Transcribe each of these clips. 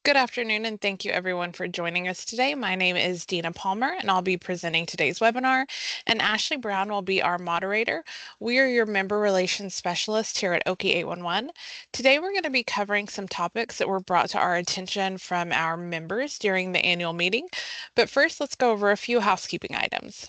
Good afternoon, and thank you everyone for joining us today. My name is Dina Palmer, and I'll be presenting today's webinar, and Ashley Brown will be our moderator. We are your member relations specialists here at Okie 811. Today, we're going to be covering some topics that were brought to our attention from our members during the annual meeting. But first, let's go over a few housekeeping items.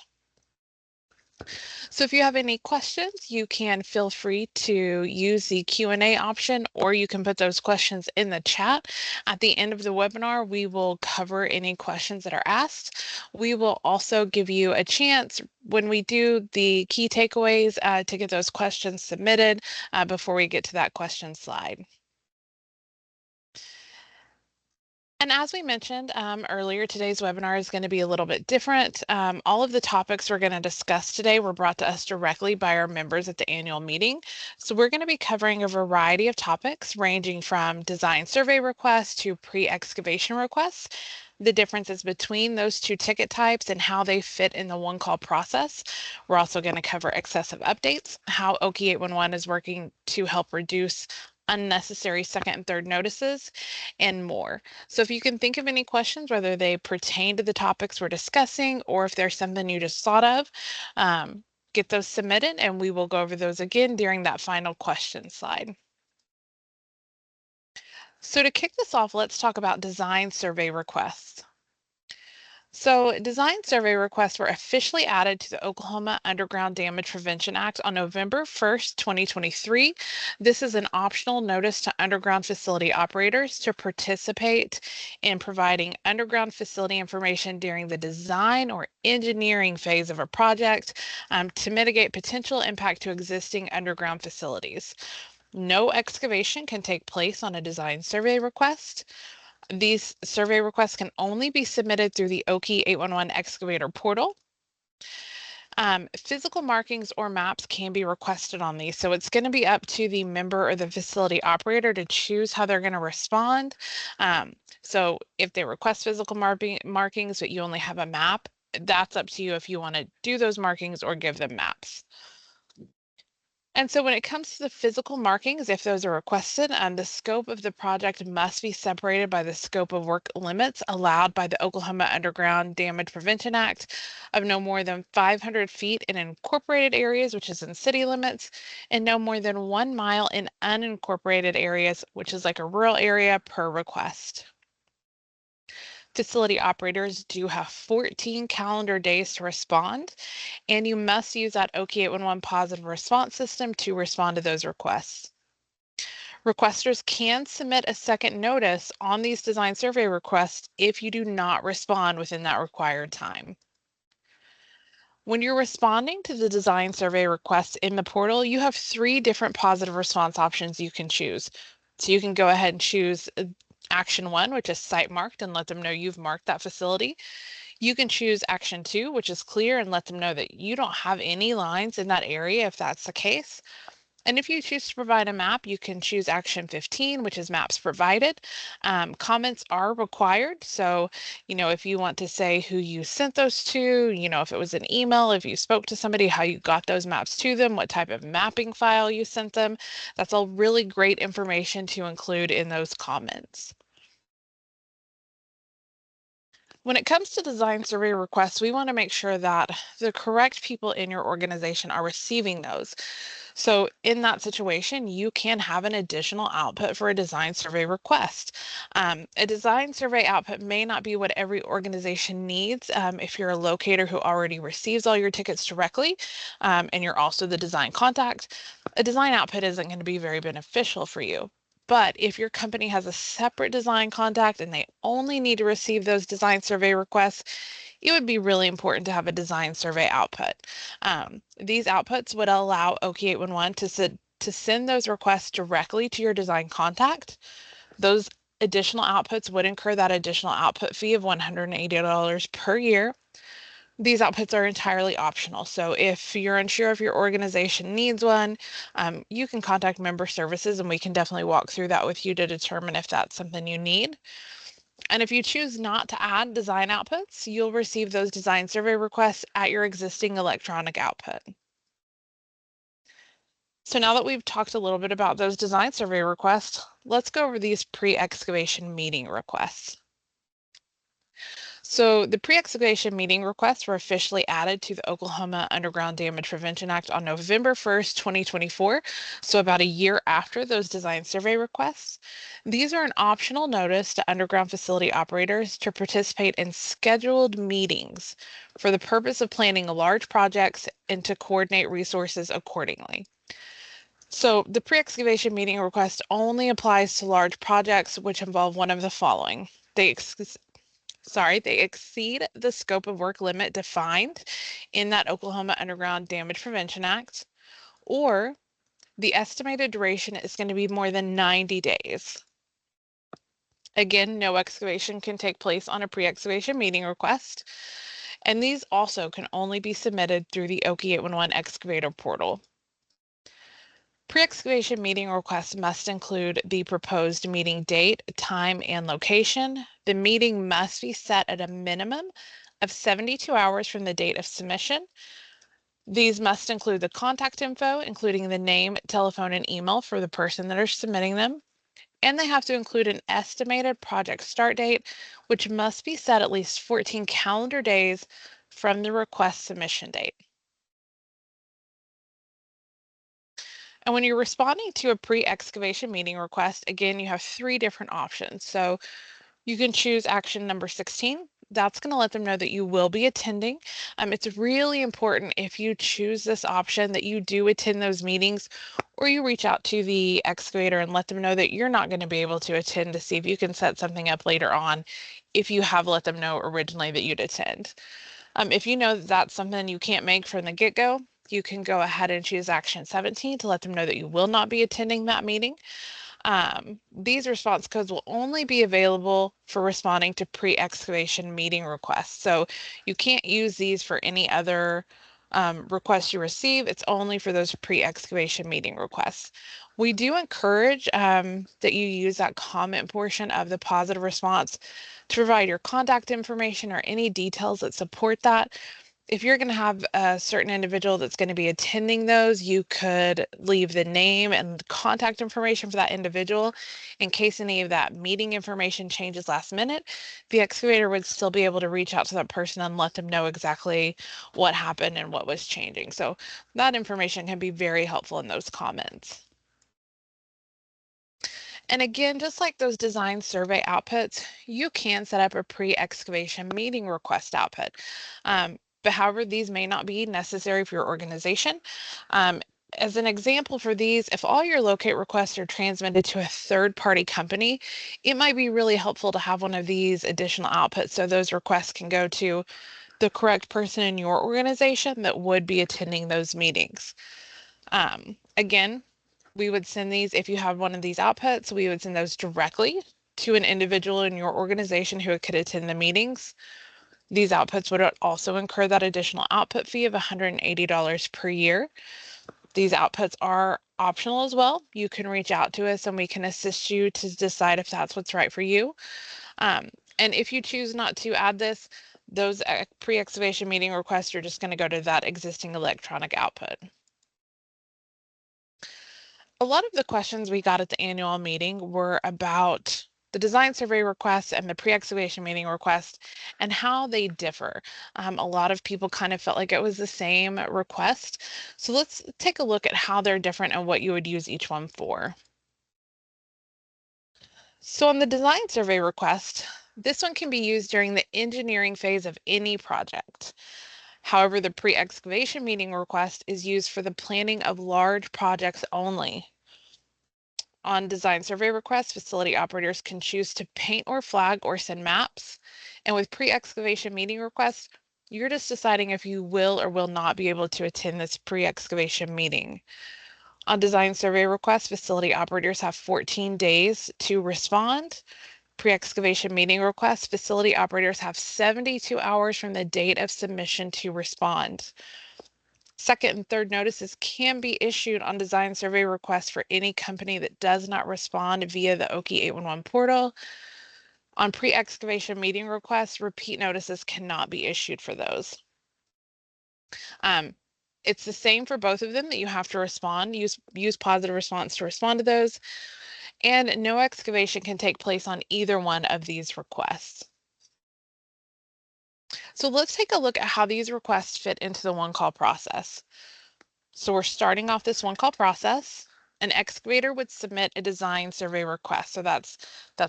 So if you have any questions, you can feel free to use the Q&A option, or you can put those questions in the chat. At the end of the webinar, we will cover any questions that are asked. We will also give you a chance when we do the key takeaways to get those questions submitted before we get to that question slide. And as we mentioned earlier, today's webinar is going to be a little bit different. All of the topics we're going to discuss today were brought to us directly by our members at the annual meeting. So we're going to be covering a variety of topics ranging from design survey requests to pre-excavation requests, the differences between those two ticket types and how they fit in the one call process. We're also going to cover excessive updates, how Okie 811 is working to help reduce unnecessary second and third notices, and more. So if you can think of any questions, whether they pertain to the topics we're discussing or if there's something you just thought of, get those submitted and we will go over those again during that final question slide. So to kick this off, let's talk about design survey requests. So design survey requests were officially added to the Oklahoma Underground Damage Prevention Act on November 1st, 2023. This is an optional notice to underground facility operators to participate in providing underground facility information during the design or engineering phase of a project to mitigate potential impact to existing underground facilities. No excavation can take place on a design survey request. These survey requests can only be submitted through the Okie 811 excavator portal. Physical markings or maps can be requested on these, so it's going to be up to the member or the facility operator to choose how they're going to respond. So if they request physical markings, but you only have a map, that's up to you if you want to do those markings or give them maps. And so when it comes to the physical markings, if those are requested, the scope of the project must be separated by the scope of work limits allowed by the Oklahoma Underground Damage Prevention Act of no more than 500 feet in incorporated areas, which is in city limits, and no more than 1 mile in unincorporated areas, which is like a rural area per request. Facility operators do have 14 calendar days to respond, and you must use that Okie 811 positive response system to respond to those requests. Requesters can submit a second notice on these design survey requests if you do not respond within that required time. When you're responding to the design survey requests in the portal, you have 3 different positive response options you can choose. So you can go ahead and choose action 1, which is site marked, and let them know you've marked that facility. You can choose action 2, which is clear, and let them know that you don't have any lines in that area if that's the case. And if you choose to provide a map, you can choose action 15, which is maps provided. Comments are required. So, if you want to say who you sent those to, if it was an email, if you spoke to somebody, how you got those maps to them, what type of mapping file you sent them, that's all really great information to include in those comments. When it comes to design survey requests, we want to make sure that the correct people in your organization are receiving those. So in that situation, you can have an additional output for a design survey request. A design survey output may not be what every organization needs. If you're a locator who already receives all your tickets directly, and you're also the design contact, a design output isn't going to be very beneficial for you. But if your company has a separate design contact and they only need to receive those design survey requests, it would be really important to have a design survey output. These outputs would allow Okie 811 to send those requests directly to your design contact. Those additional outputs would incur that additional output fee of $180 per year. These outputs are entirely optional. So if you're unsure if your organization needs one, you can contact member services and we can definitely walk through that with you to determine if that's something you need. And if you choose not to add design outputs, you'll receive those design survey requests at your existing electronic output. So now that we've talked a little bit about those design survey requests, let's go over these pre-excavation meeting requests. So the pre-excavation meeting requests were officially added to the Oklahoma Underground Damage Prevention Act on November 1st, 2024, so about a year after those design survey requests. These are an optional notice to underground facility operators to participate in scheduled meetings for the purpose of planning large projects and to coordinate resources accordingly. So the pre-excavation meeting request only applies to large projects which involve one of the following. They exceed the scope of work limit defined in that Oklahoma Underground Damage Prevention Act, or the estimated duration is going to be more than 90 days. Again, no excavation can take place on a pre-excavation meeting request, and these also can only be submitted through the Okie 811 excavator portal. Pre-excavation meeting requests must include the proposed meeting date, time, and location. The meeting must be set at a minimum of 72 hours from the date of submission. These must include the contact info, including the name, telephone, and email for the person that are submitting them. And they have to include an estimated project start date, which must be set at least 14 calendar days from the request submission date. And when you're responding to a pre-excavation meeting request, again, you have three different options. So you can choose action number 16. That's going to let them know that you will be attending. It's really important if you choose this option that you do attend those meetings, or you reach out to the excavator and let them know that you're not going to be able to attend to see if you can set something up later on if you have let them know originally that you'd attend. If you know that that's something you can't make from the get-go, you can go ahead and choose action 17 to let them know that you will not be attending that meeting. These response codes will only be available for responding to pre-excavation meeting requests. So you can't use these for any other requests you receive. It's only for those pre-excavation meeting requests. We do encourage that you use that comment portion of the positive response to provide your contact information or any details that support that. If you're going to have a certain individual that's going to be attending those, you could leave the name and contact information for that individual in case any of that meeting information changes last minute. The excavator would still be able to reach out to that person and let them know exactly what happened and what was changing. So that information can be very helpful in those comments. And again, just like those design survey outputs, you can set up a pre-excavation meeting request output. But however, these may not be necessary for your organization. As an example for these, if all your locate requests are transmitted to a third-party company, it might be really helpful to have one of these additional outputs so those requests can go to the correct person in your organization that would be attending those meetings. Again, we would send these, if you have one of these outputs, we would send those directly to an individual in your organization who could attend the meetings. These outputs would also incur that additional output fee of $180 per year. These outputs are optional as well. You can reach out to us and we can assist you to decide if that's what's right for you. And if you choose not to add this, those pre-excavation meeting requests are just going to go to that existing electronic output. A lot of the questions we got at the annual meeting were about the design survey requests and the pre-excavation meeting request and how they differ. A lot of people kind of felt like it was the same request. So let's take a look at how they're different and what you would use each one for. So on the design survey request, this one can be used during the engineering phase of any project. However, the pre-excavation meeting request is used for the planning of large projects only. On design survey requests, facility operators can choose to paint or flag or send maps. And with pre-excavation meeting requests, you're just deciding if you will or will not be able to attend this pre-excavation meeting. On design survey requests, facility operators have 14 days to respond. Pre-excavation meeting requests, facility operators have 72 hours from the date of submission to respond. Second and third notices can be issued on design survey requests for any company that does not respond via the Okie 811 portal. On pre-excavation meeting requests, repeat notices cannot be issued for those. It's the same for both of them, that you have to respond, use positive response to respond to those, and no excavation can take place on either one of these requests. So let's take a look at how these requests fit into the one call process. So we're starting off this one call process. An excavator would submit a design survey request. So that's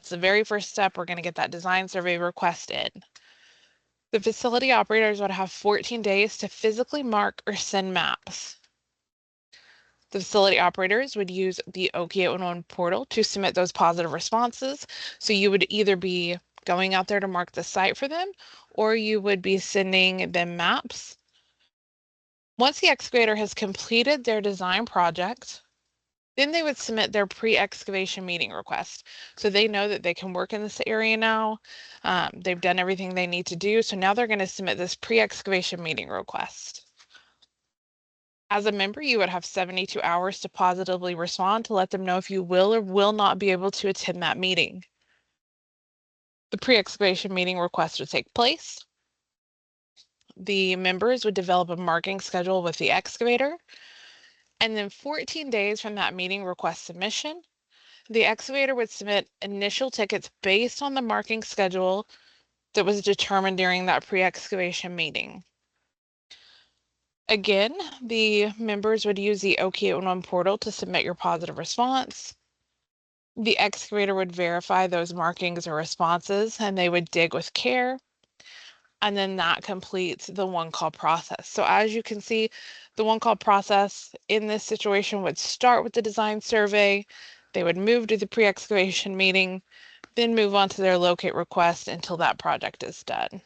the very first step. We're going to get that design survey request in. The facility operators would have 14 days to physically mark or send maps. The facility operators would use the OQ 811 portal to submit those positive responses. So you would either be going out there to mark the site for them, or you would be sending them maps. Once the excavator has completed their design project, then they would submit their pre-excavation meeting request. So they know that they can work in this area now. They've done everything they need to do. So now they're going to submit this pre-excavation meeting request. As a member, you would have 72 hours to positively respond to let them know if you will or will not be able to attend that meeting. The pre-excavation meeting request would take place. The members would develop a marking schedule with the excavator. And then 14 days from that meeting request submission, the excavator would submit initial tickets based on the marking schedule that was determined during that pre-excavation meeting. Again, the members would use the OK811 portal to submit your positive response. The excavator would verify those markings or responses, and they would dig with care. And then that completes the one call process. So as you can see, the one call process in this situation would start with the design survey. They would move to the pre-excavation meeting, then move on to their locate request until that project is done.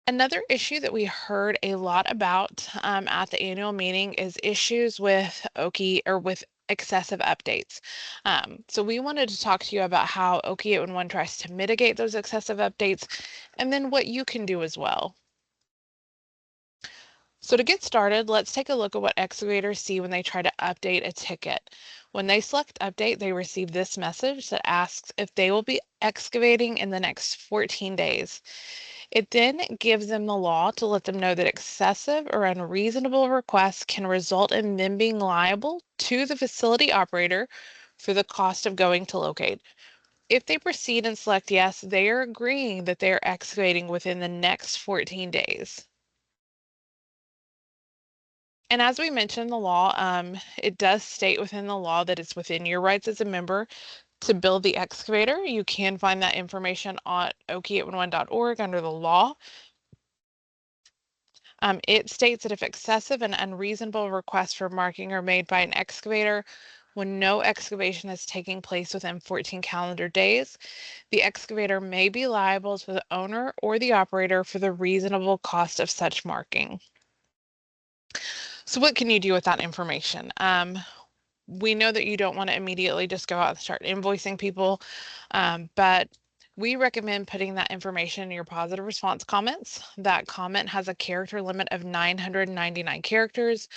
Another issue that we heard a lot about at the annual meeting is issues with Oki or with excessive updates. So we wanted to talk to you about how Oki 811 tries to mitigate those excessive updates, and then what you can do as well. So to get started, let's take a look at what excavators see when they try to update a ticket. When they select update, they receive this message that asks if they will be excavating in the next 14 days. It then gives them the law to let them know that excessive or unreasonable requests can result in them being liable to the facility operator for the cost of going to locate. If they proceed and select yes, they are agreeing that they are excavating within the next 14 days. And as we mentioned in the law, it does state within the law that it's within your rights as a member to build the excavator. You can find that information on ok811.org under the law. It states that if excessive and unreasonable requests for marking are made by an excavator when no excavation is taking place within 14 calendar days, the excavator may be liable to the owner or the operator for the reasonable cost of such marking. So what can you do with that information? We know that you don't want to immediately just go out and start invoicing people, but we recommend putting that information in your positive response comments. That comment has a character limit of 999 characters,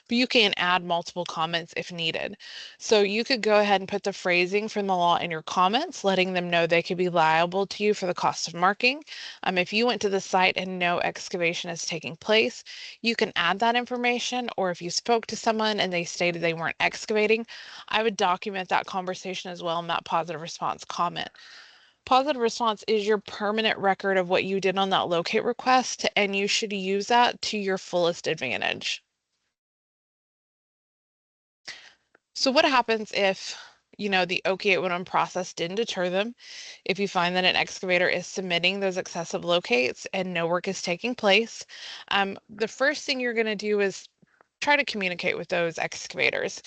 but you can add multiple comments if needed. So you could go ahead and put the phrasing from the law in your comments, letting them know they could be liable to you for the cost of marking. If you went to the site and no excavation is taking place, you can add that information, or if you spoke to someone and they stated they weren't excavating, I would document that conversation as well in that positive response comment. Positive response is your permanent record of what you did on that locate request, and you should use that to your fullest advantage. So what happens if, the OK811 process didn't deter them? If you find that an excavator is submitting those excessive locates and no work is taking place, the first thing you're going to do is try to communicate with those excavators.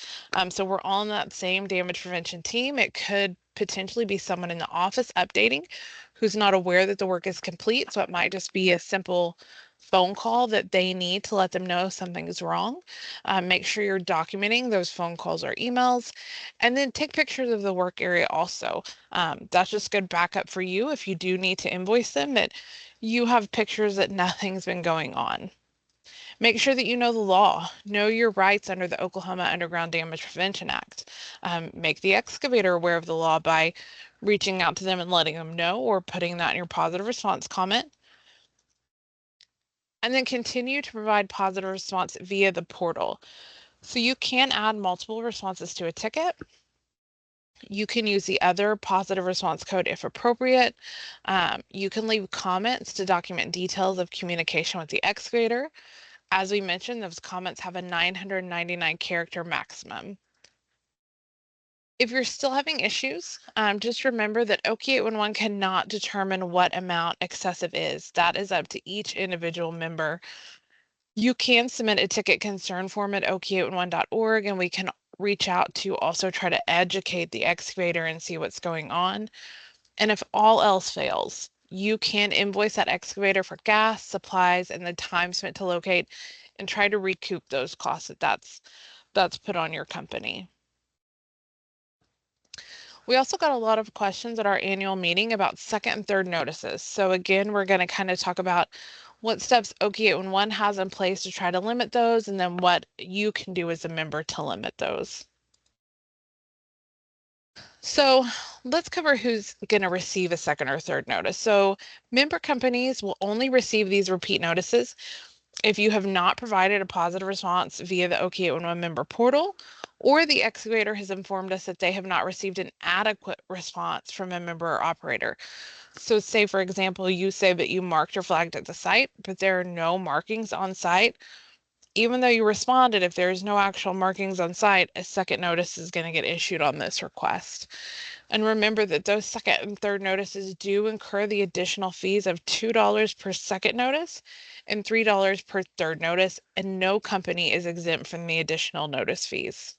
So we're all on that same damage prevention team. It could potentially be someone in the office updating who's not aware that the work is complete. So it might just be a simple phone call that they need to let them know something is wrong. Make sure you're documenting those phone calls or emails, and then take pictures of the work area also. That's just good backup for you if you do need to invoice them, that you have pictures that nothing's been going on. Make sure that you know the law, know your rights under the Oklahoma Underground Damage Prevention Act. Make the excavator aware of the law by reaching out to them and letting them know, or putting that in your positive response comment. And then continue to provide positive response via the portal. So you can add multiple responses to a ticket. You can use the other positive response code if appropriate. You can leave comments to document details of communication with the excavator. As we mentioned, those comments have a 999 character maximum. If you're still having issues, just remember that OK 811 cannot determine what amount excessive is. That is up to each individual member. You can submit a ticket concern form at ok811.org, and we can reach out to also try to educate the excavator and see what's going on. And if all else fails, you can invoice that excavator for gas, supplies, and the time spent to locate and try to recoup those costs that's put on your company. We also got a lot of questions at our annual meeting about second and third notices. So again, we're going to kind of talk about what steps OK 811 has in place to try to limit those, and then what you can do as a member to limit those. So let's cover who's going to receive a second or third notice. So member companies will only receive these repeat notices if you have not provided a positive response via the OK 811 member portal, or the excavator has informed us that they have not received an adequate response from a member or operator. So say, for example, you say that you marked or flagged at the site, but there are no markings on site. Even though you responded, if there's no actual markings on site, a second notice is going to get issued on this request. And remember that those second and third notices do incur the additional fees of $2 per second notice and $3 per third notice, and no company is exempt from the additional notice fees.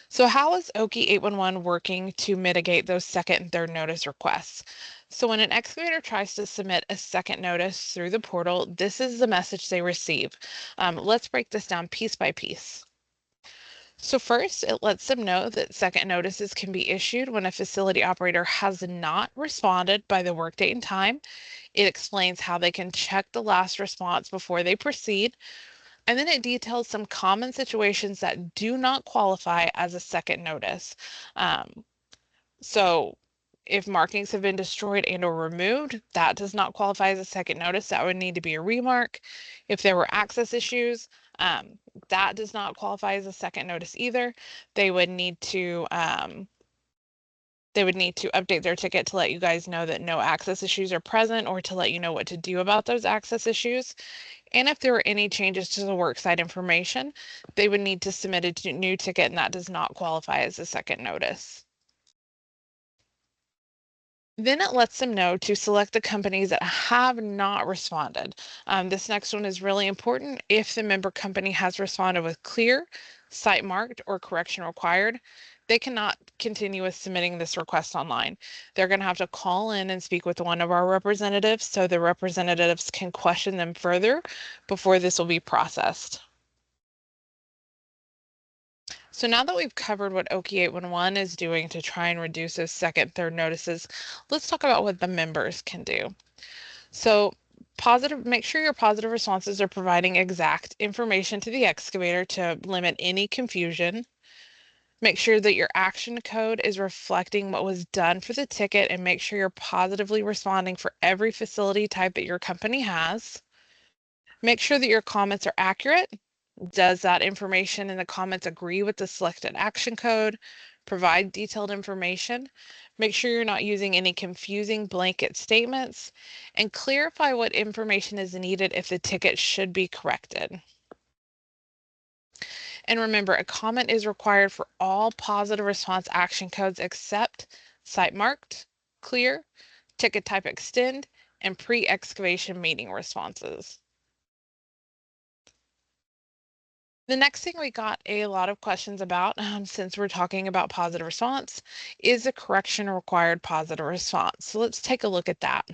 So how is OK 811 working to mitigate those second and third notice requests? So when an excavator tries to submit a second notice through the portal, this is the message they receive. Let's break this down piece by piece. So first, it lets them know that second notices can be issued when a facility operator has not responded by the workdate and time. It explains how they can check the last response before they proceed. And then it details some common situations that do not qualify as a second notice. So if markings have been destroyed and or removed, that does not qualify as a second notice. That would need to be a remark. If there were access issues, that does not qualify as a second notice either. They would need to update their ticket to let you guys know that no access issues are present, or to let you know what to do about those access issues. And if there were any changes to the worksite information, they would need to submit a new ticket, and that does not qualify as a second notice. Then it lets them know to select the companies that have not responded. This next one is really important. If the member company has responded with clear, site marked, or correction required, they cannot continue with submitting this request online. They're going to have to call in and speak with one of our representatives so the representatives can question them further before this will be processed. So now that we've covered what OK 811 is doing to try and reduce those second, third notices, let's talk about what the members can do. So make sure your positive responses are providing exact information to the excavator to limit any confusion. Make sure that your action code is reflecting what was done for the ticket, and make sure you're positively responding for every facility type that your company has. Make sure that your comments are accurate. Does that information in the comments agree with the selected action code? Provide detailed information. Make sure you're not using any confusing blanket statements, and clarify what information is needed if the ticket should be corrected. And remember, a comment is required for all positive response action codes except site marked, clear, ticket type extend, and pre-excavation meeting responses. The next thing we got a lot of questions about, since we're talking about positive response, is a correction required positive response. So let's take a look at that.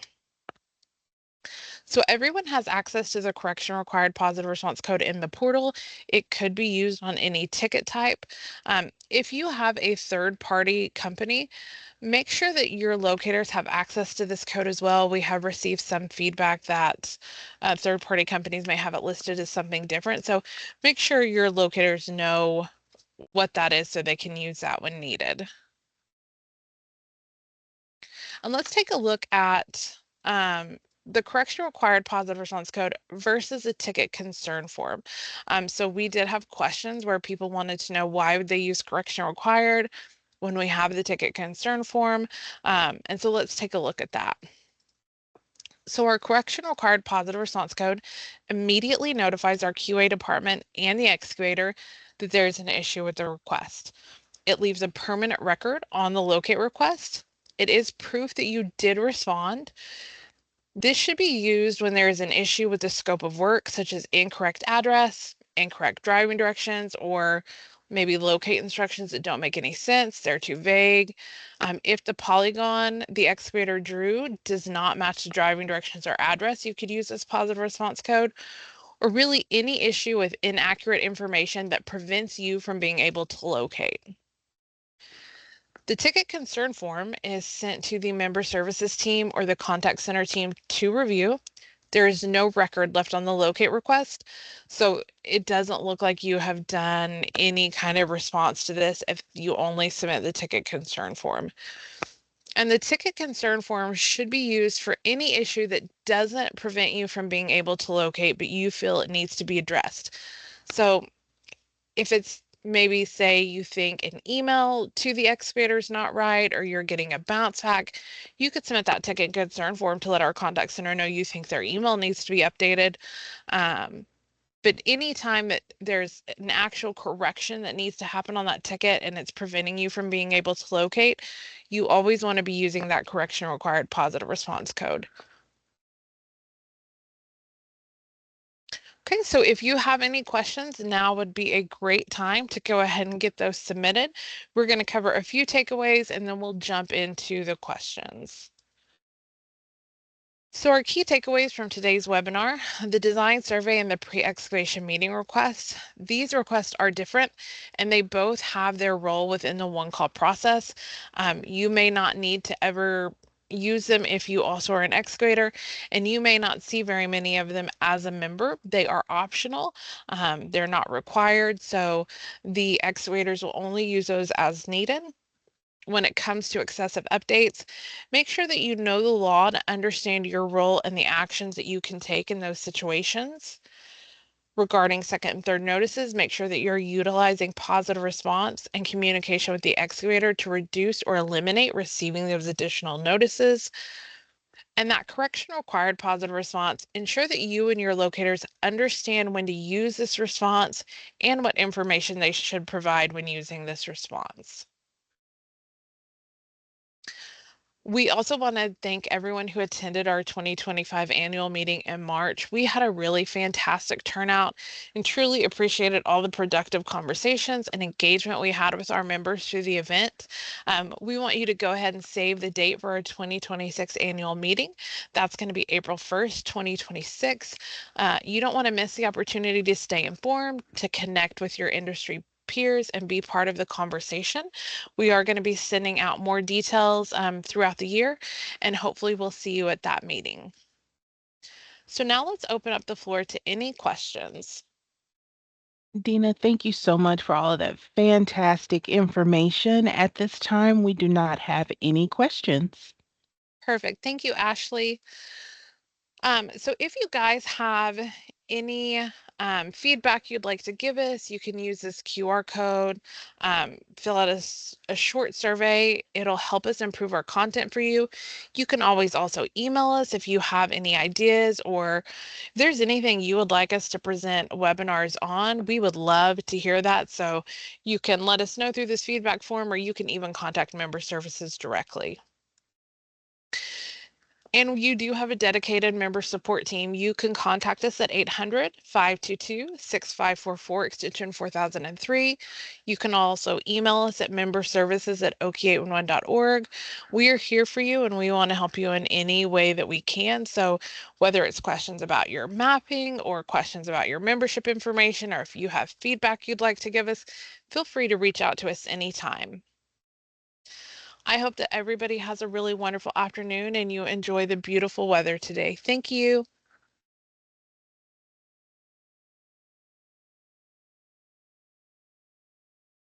So everyone has access to the correction required positive response code in the portal. It could be used on any ticket type. If you have a third-party company, make sure that your locators have access to this code as well. We have received some feedback that third-party companies may have it listed as something different. So make sure your locators know what that is so they can use that when needed. And let's take a look at the correction required positive response code versus a ticket concern form. So we did have questions where people wanted to know why would they use correction required when we have the ticket concern form. And so let's take a look at that. So our correction required positive response code immediately notifies our QA department and the excavator that there's an issue with the request. It leaves a permanent record on the locate request. It is proof that you did respond. This should be used when there is an issue with the scope of work, such as incorrect address, incorrect driving directions, or maybe locate instructions that don't make any sense. They're too vague. If the polygon the excavator drew does not match the driving directions or address, you could use this positive response code, or really any issue with inaccurate information that prevents you from being able to locate. The ticket concern form is sent to the member services team or the contact center team to review. There is no record left on the locate request, so it doesn't look like you have done any kind of response to this if you only submit the ticket concern form. And the ticket concern form should be used for any issue that doesn't prevent you from being able to locate, but you feel it needs to be addressed. So if it's maybe say you think an email to the excavator is not right, or you're getting a bounce back, you could submit that ticket concern form to let our contact center know you think their email needs to be updated. But anytime that there's an actual correction that needs to happen on that ticket and it's preventing you from being able to locate, you always want to be using that correction required positive response code. Okay, so if you have any questions, now would be a great time to go ahead and get those submitted. We're going to cover a few takeaways and then we'll jump into the questions. So our key takeaways from today's webinar, the design survey and the pre-excavation meeting requests. These requests are different and they both have their role within the one call process. You may not need to ever use them if you also are an excavator, and you may not see very many of them as a member. They are optional. They're not required. So the excavators will only use those as needed. When it comes to excessive updates, make sure that you know the law to understand your role and the actions that you can take in those situations. Regarding second and third notices, make sure that you're utilizing positive response and communication with the excavator to reduce or eliminate receiving those additional notices. And that correction required positive response, ensure that you and your locators understand when to use this response and what information they should provide when using this response. We also want to thank everyone who attended our 2025 annual meeting in March. We had a really fantastic turnout and truly appreciated all the productive conversations and engagement we had with our members through the event. We want you to go ahead and save the date for our 2026 annual meeting. That's going to be April 1st, 2026. You don't want to miss the opportunity to stay informed, to connect with your industry peers and be part of the conversation. We are going to be sending out more details throughout the year, and hopefully we'll see you at that meeting. So now let's open up the floor to any questions. Dina, thank you so much for all of that fantastic information. At this time, we do not have any questions. Perfect. Thank you, Ashley. So if you guys have any feedback you'd like to give us, you can use this QR code, fill out a short survey. It'll help us improve our content for you. You can always also email us if you have any ideas, or if there's anything you would like us to present webinars on. We would love to hear that. So you can let us know through this feedback form, or you can even contact member services directly. And you do have a dedicated member support team. You can contact us at 800-522-6544, extension 4003. You can also email us at memberservices@okie811.org. We are here for you and we want to help you in any way that we can. So whether it's questions about your mapping or questions about your membership information, or if you have feedback you'd like to give us, feel free to reach out to us anytime. I hope that everybody has a really wonderful afternoon and you enjoy the beautiful weather today. Thank you.